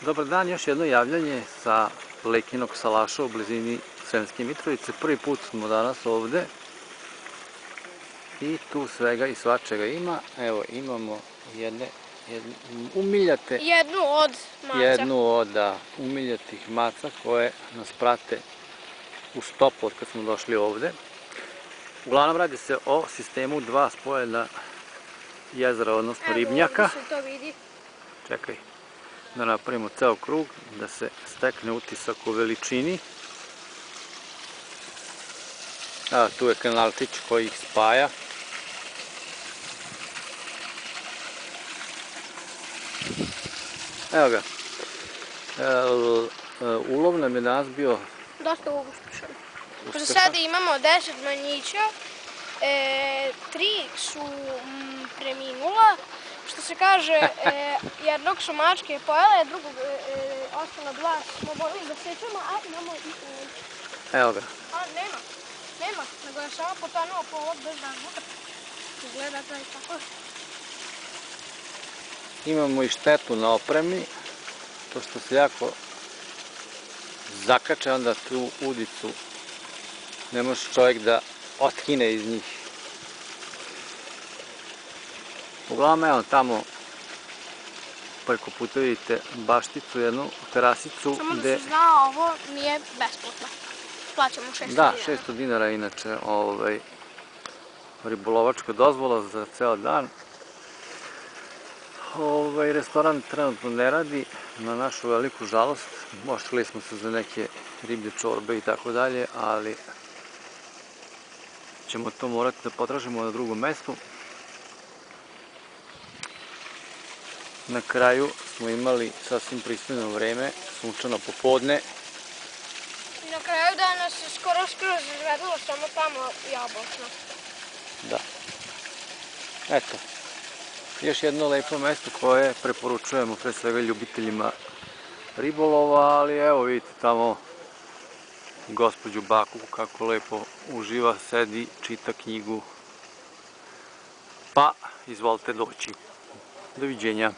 Dobar dan, još jedno javljanje sa Lekinog salaša u blizini Sremske Mitrovice. Prvi put smo danas ovde i tu svega i svačega ima. Evo, imamo jednu od umiljatih maca koje nas prate u stopu od kad smo došli ovde. Uglavnom radi se o sistemu dva spojena jezera, odnosno ribnjaka. Evo, ovdje se to vidi. Čekaj, da napravimo ceo krug, da se stekne utisak o veličini. A, tu je kanalčić koji ih spaja. Evo ga. Ulov nam je danas bio dosta uspešan. Za sada imamo 10 manjića, 3 su preminula. Što se kaže, jednog su mačke pojele, drugog ostala dva smo morali da sečemo, a imamo i ulov. Evo ga. A, nema, nego je samo potonuo povod bez razloga. Izgleda to i tako. Imamo i štetu na opremi, to što se jako zakače, onda tu udicu ne može čovjek da otkine iz njih. Uglavnom, evo tamo preko puta vidite bašticu, jednu terasicu. Samo da se zna, ovo nije besplatno. Plaćamo 600 dinara. Da, 600 dinara inače ribolovačka dozvola za ceo dan. Restoran trenutno ne radi, na našu veliku žalost. Moštili smo se za neke riblje čorbe i tako dalje, ali ćemo to morati da potražimo na drugom mestu. Na kraju smo imali sasvim pristojno vreme, sunčano popodne. I na kraju dana se skoro izgledalo samo tamo jabučno. Da. Eto, još jedno lepo mesto koje preporučujemo pre svega ljubiteljima ribolova, ali evo vidite tamo gospođu Baku kako lepo uživa, sedi, čita knjigu. Pa, izvolite doći. Doviđenja.